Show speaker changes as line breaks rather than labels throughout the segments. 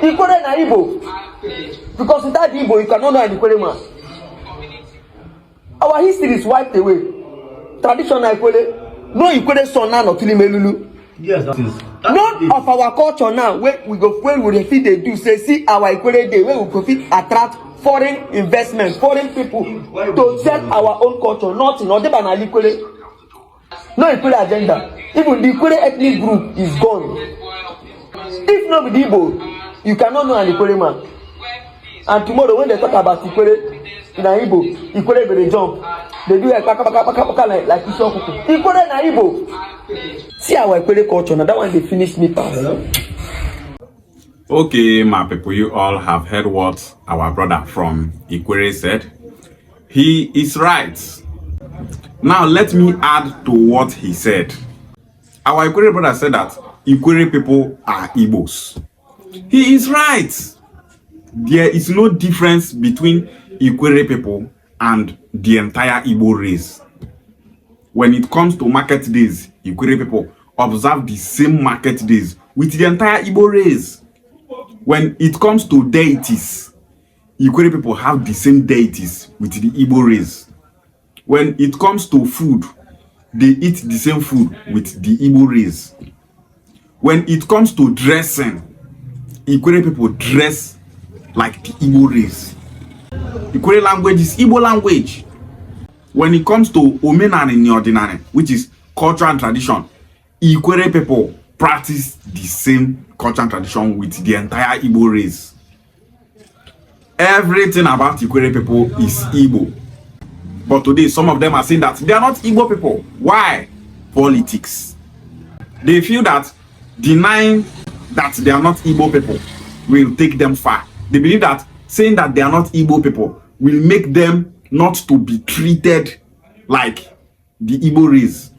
Ikwerre na Igbo. Because without Igbo, you cannot know an Ikwerre man. Our history is wiped away. Traditional Ikwerre. No Ikwerre son now not Melulu.
Yes, that is.
None of our culture now, where we defeat they do, say, see our Ikwerre day, where we profit attract foreign investment, foreign people to set our own culture, not in order than Ikwerre. No Ikwerre agenda. Even the Ikwerre ethnic group is gone. If not with Igbo, you cannot know an Ikwerre man. And tomorrow when they talk about Ikwerre in Igbo, Ikwerre go dey jump. They do like like Ikwerre na Igbo. See our Ikwerre culture now. That one they finish me pass.
Okay, my people, you all have heard what our brother from Ikwerre said. He is right. Now let me add to what he said. Our Ikwerre brother said that Ikwerre people are Igbos. He is right. There is no difference between Ikwerre people and the entire Igbo race. When it comes to market days, Ikwerre people observe the same market days with the entire Igbo race. When it comes to deities, Ikwerre people have the same deities with the Igbo race. When it comes to food, they eat the same food with the Igbo race. When it comes to dressing, Ikwerre people dress like the Igbo race. Ikwerre language is Igbo language. When it comes to omenani ni ordinary, which is culture and tradition, Ikwerre people practice the same culture and tradition with the entire Igbo race. Everything about Ikwerre people is Igbo. But today, some of them are saying that they are not Igbo people. Why? Politics. They feel that denying that they are not Igbo people will take them far. They believe that saying that they are not Igbo people will make them not to be treated like the Igbo race.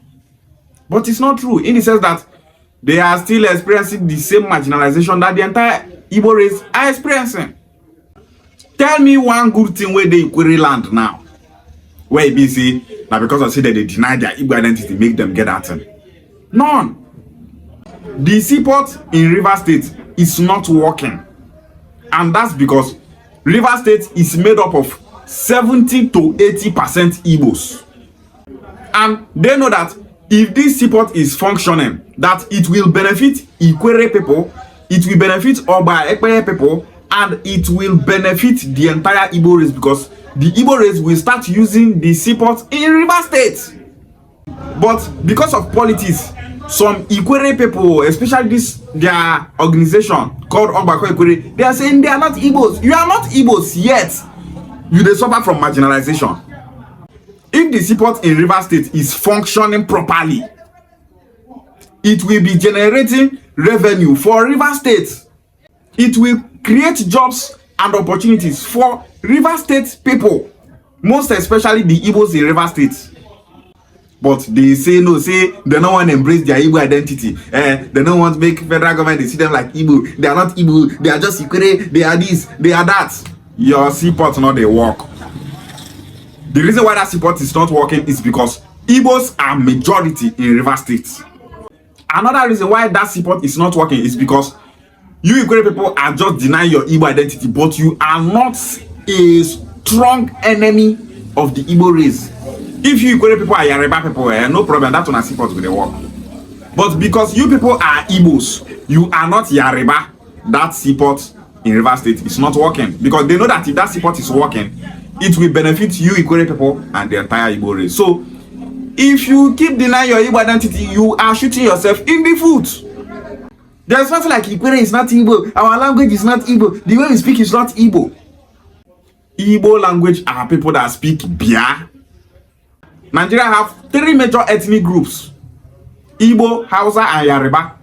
But it's not true, in the sense that they are still experiencing the same marginalization that the entire Igbo race are experiencing. Tell me one good thing where they Ikwerre land now, where it be say that because I say that they deny their Igbo identity, make them get that thing. None. The seaport in River State is not working. And that's because River State is made up of 70 to 80% Igbos. And they know that if this seaport is functioning, that it will benefit Ikwerre people, it will benefit Ikwerre people, and it will benefit the entire Igbo race, because the Igbo race will start using the seaport in River State. But because of politics, some Ikwerre people, especially this their organization called Ikwerre, they are saying they are not Igbos. You are not Igbos yet. You they suffer from marginalization. If the seaport in River State is functioning properly, it will be generating revenue for River State. It will create jobs and opportunities for River State people, most especially the Igbos in River State. But they say no, say they don't want to embrace their Igbo identity. They don't want to make federal government they see them like Igbo. They are not Igbo, they are just Ikwerre, they are this, they are that. Your seaport not they work. The reason why that seaport is not working is because Igbos are majority in River State. Another reason why that seaport is not working is because you Ikwerre people are just denying your Igbo identity, but you are not a strong enemy of the Igbo race. If you Ikwerre people are Yoruba people, no problem, that one seaport will work. But because you people are Igbos, you are not Yoruba, that seaport in River State is not working. Because they know that if that seaport is working, it will benefit you Ikwerre people and the entire Igbo race. So if you keep denying your Igbo identity, you are shooting yourself in the foot. There's nothing like Ikwerre is not Igbo, our language is not Igbo, the way we speak is not Igbo. Igbo language are people that speak Bia. Nigeria have 3 major ethnic groups: Igbo, Hausa, and Yoruba.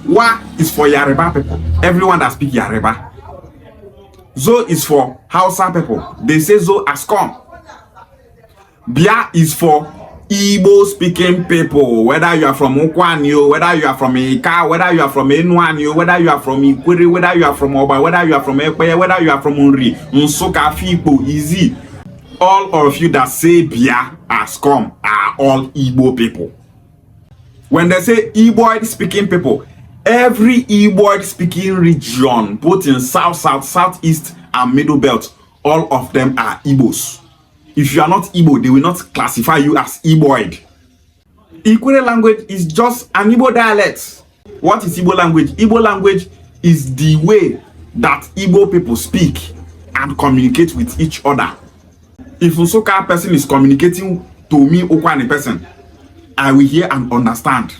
Wa is for Yoruba people, everyone that speak Yoruba. Zo is for Hausa people, they say Zo has come. Bia is for Igbo speaking people, whether you are from Ukwanyo, whether you are from Ika, whether you are from Enuanyo, whether you are from Ikwerre, whether you are from Oba, whether you are from Ekpeye, whether you are from Unri, Nsoka, Fipo, Izi. All of you that say Bia has come are all Igbo people. When they say Igbo speaking people, Every Igbo speaking region, both in South, Southeast, and Middle Belt, all of them are Igbos. If you are not Igbo, they will not classify you as Igboid. Ikwerre language is just an Igbo dialect. What is Igbo language? Igbo language is the way that Igbo people speak and communicate with each other. If Nsoka person is communicating to me, Okwane person, I will hear and understand.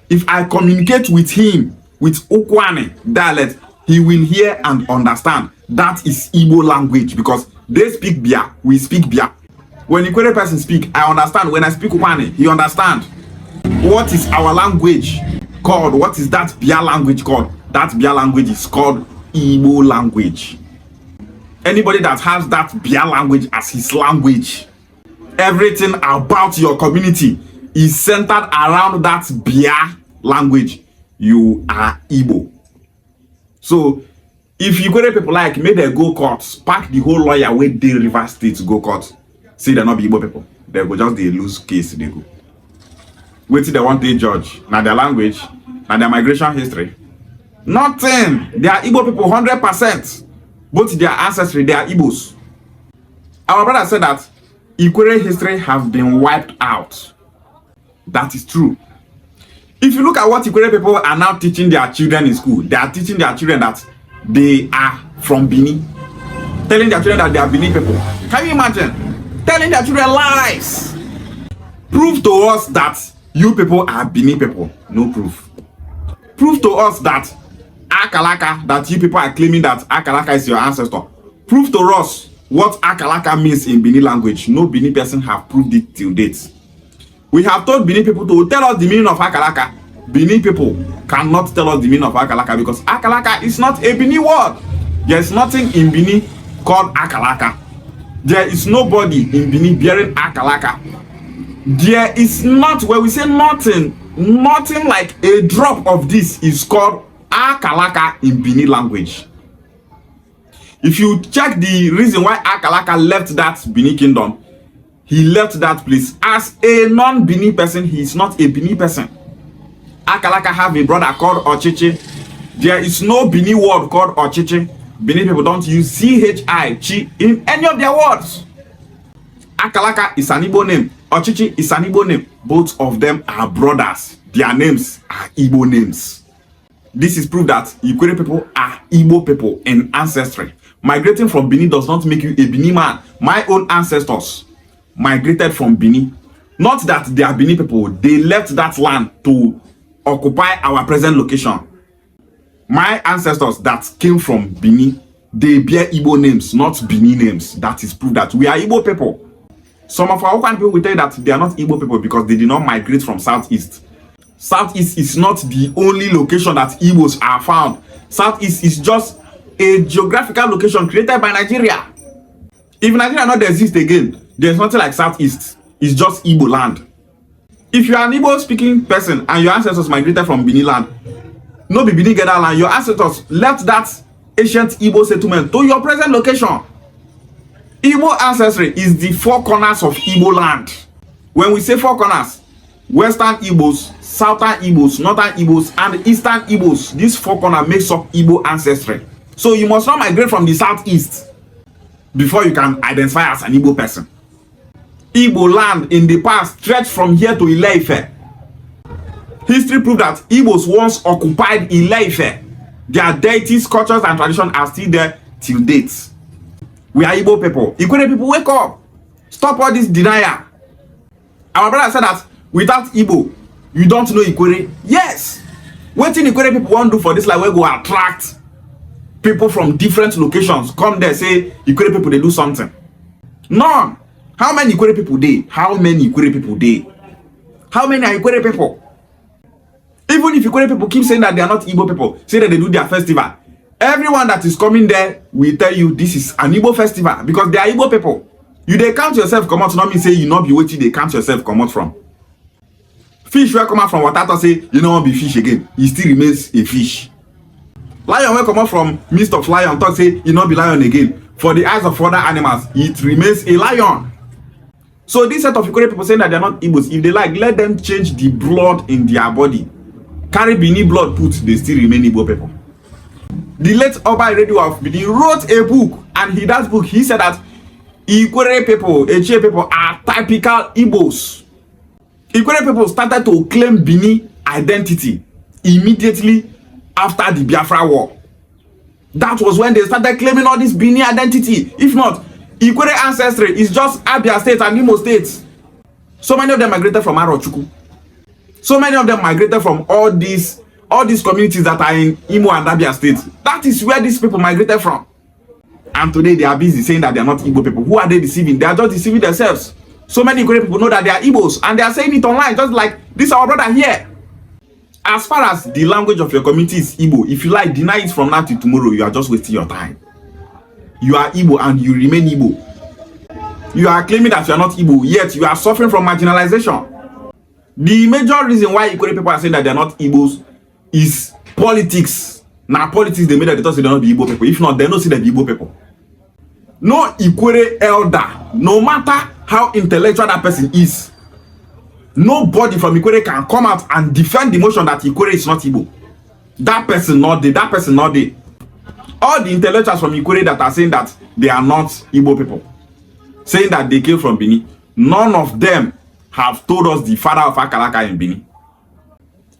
If I communicate with him with Okwane dialect, he will hear and understand. That is Igbo language, because they speak Bia, we speak Bia. When Ikwerre person speak, I understand. When I speak Okwane, he understand. What is our language called? What is that Bia language called? That Bia language is called Igbo language. Anybody that has that Bia language as his language, everything about your community is centered around that Bia language, you are Igbo. So if Ikwerre people like, may they go court, pack the whole lawyer with the River State to go court, say they not be Igbo people, they go just the lose case, they go. Wait till they want to judge. Now their language, now their migration history. Nothing. They are Igbo people 100%. Both their ancestry, they are Igbos. Our brother said that Ikwerre history have been wiped out. That is true. If you look at what Ikwerre people are now teaching their children in school, they are teaching their children that they are from Benin. Telling their children that they are Benin people. Can you imagine? Telling their children lies. Prove to us that you people are Benin people. No proof. Prove to us that Akalaka, that you people are claiming that Akalaka is your ancestor. Prove to us what Akalaka means in Benin language. No Benin person have proved it till date. We have told Benin people to tell us the meaning of Akalaka. Benin people cannot tell us the meaning of Akalaka because Akalaka is not a Benin word. There is nothing in Benin called Akalaka. There is nobody in Benin bearing Akalaka. There is not, where we say nothing like a drop of this is called Akalaka in Benin language. If you check the reason why Akalaka left that Benin kingdom, he left that place as a non-Benin person. He is not a Benin person. Akalaka have a brother called Ochichi. There is no Benin word called Ochichi. Benin people don't use chi in any of their words. Akalaka is an Igbo name. Ochichi is an Igbo name. Both of them are brothers. Their names are Igbo names. This is proof that Ikwerre people are Igbo people in ancestry. Migrating from Benin does not make you a Benin man. My own ancestors migrated from Benin. Not that they are Benin people. They left that land to occupy our present location. My ancestors that came from Benin, they bear Igbo names, not Benin names. That is proof that we are Igbo people. Some of our Okwane people will tell you that they are not Igbo people because they did not migrate from Southeast. Southeast is not the only location that Igbos are found. Southeast is just a geographical location created by Nigeria. If Nigeria not exist again, there's nothing like Southeast. It's just Igbo land. If you are an Igbo speaking person and your ancestors migrated from Benin land, no be Benin get that land, your ancestors left that ancient Igbo settlement to your present location. Igbo ancestry is the four corners of Igbo land. When we say four corners, Western Igbos, Southern Igbos, Northern Igbos, and Eastern Igbos, this four corners makes up Igbo ancestry. So you must not migrate from the Southeast before you can identify as an Igbo person. Igbo land in the past stretched from here to Ile-Ife. History proves that Igbos once occupied Ile-Ife. Their deities, cultures, and traditions are still there till date. We are Igbo people. Ikwerre people, wake up. Stop all this denial. Our brother said that without Igbo, you don't know Ikwerre. Yes. What thing Ikwerre people want to do for this, like we go attract people from different locations. Come there, say Ikwerre people, they do something. None. How many Ikwerre people dey? How many Ikwerre people dey? How many are Ikwerre people? Even if Ikwerre people keep saying that they are not Igbo people, say that they do their festival, everyone that is coming there will tell you this is an Igbo festival because they are Igbo people. You dey count yourself come out, not mean say you not be waiting, they count yourself come out from. Fish will come out from water to say you don't want to be fish again. He still remains a fish. Lion will come out from midst of lion, talk say you not be lion again. For the eyes of other animals, it remains a lion. So this set of Ikwerre people saying that they are not Igbos, if they like, let them change the blood in their body. carry Bini blood put, they still remain Igbo people. The late Oba Radio of Bini wrote a book, and in that book he said that Ikwerre people, Echie people are typical Igbos. Ikwerre people started to claim Bini identity immediately after the Biafra War. That was when they started claiming all this Bini identity. If not, Ikwerre ancestry is just Abia State and Imo State. So many of them migrated from Arochukwu. So many of them migrated from all these communities that are in Imo and Abia State. That is where these people migrated from. And today they are busy saying that they are not Igbo people. Who are they deceiving? They are just deceiving themselves. So many Ikwerre people know that they are Igbos, and they are saying it online, just like this our brother here. As far as the language of your community is Igbo, if you like, deny it from now till tomorrow, you are just wasting your time. You are Igbo and you remain Igbo. You are claiming that you are not Igbo, yet you are suffering from marginalization. The major reason why Ikwerre people are saying that they are not Igbos is politics. Now politics, they made that they thought they don't be Igbo people. If not, they don't see the Igbo people. No Ikwerre elder, no matter how intellectual that person is, nobody from Ikwerre can come out and defend the motion that Ikwerre is not Igbo. That person not there. That person not there. All the intellectuals from Ikwerre that are saying that they are not Igbo people, saying that they came from Bini, none of them have told us the father of Akalaka in Bini.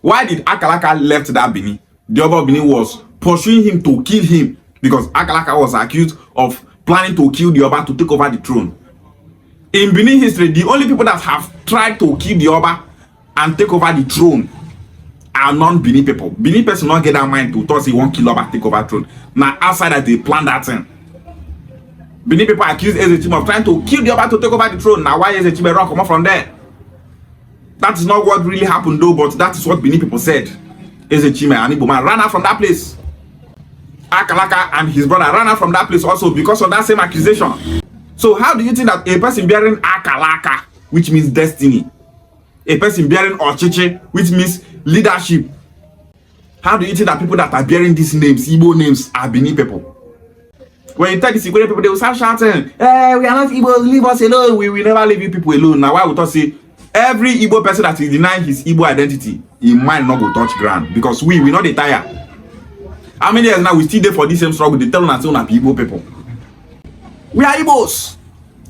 Why did Akalaka left that Bini? The other Bini was pursuing him to kill him because Akalaka was accused of planning to kill the Oba to take over the throne. In Benin history, the only people that have tried to kill the Oba and take over the throne are non-Benin people. Benin person not get that mind to thought he won't kill Oba, take over throne. Now outside that they plan that thing. Benin people accuse Ezechime of trying to kill the Oba to take over the throne. Now why Ezechime run come up from there? That is not what really happened though, but that is what Benin people said. Ezechime and Igbo man ran out from that place. Akalaka and his brother ran out from that place also because of that same accusation. So how do you think that a person bearing Akalaka, which means destiny, a person bearing Ochiche, which means leadership, how do you think that people that are bearing these names, Igbo names, are Benin people? When you tell these Igbo people, they will start shouting, "Hey, we are not Igbo, leave us alone. We will never leave you people alone." Now why would I say every Igbo person that is denying his Igbo identity, he might not go touch ground because we not dey tire. How many years now we still there for this same struggle? They tell us that Igbo people. We are Igbos.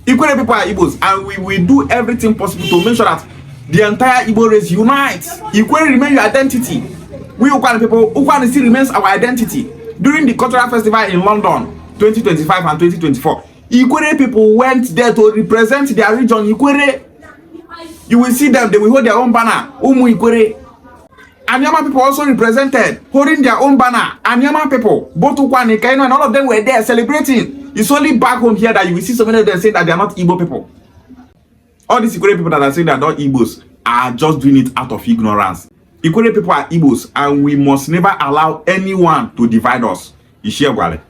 Ikwerre people are Igbos, and we will do everything possible to make sure that the entire Igbo race unites. Ikwerre remain your identity. We Ukwane people, Ukwane still remains our identity. During the cultural festival in London, 2025 and 2024, Ikwerre people went there to represent their region. Ikwerre, you will see them. They will hold their own banner. Umu Ikwerre. Anyama people also represented, holding their own banner. Anyama people, both Ukwane, Kaino, and all of them were there celebrating. It's only back home here that you will see so many of them saying that they are not Igbo people. All these Ikwerre people that are saying they are not Igbos are just doing it out of ignorance. Ikwerre people are Igbos, and we must never allow anyone to divide us. Ishiegwale.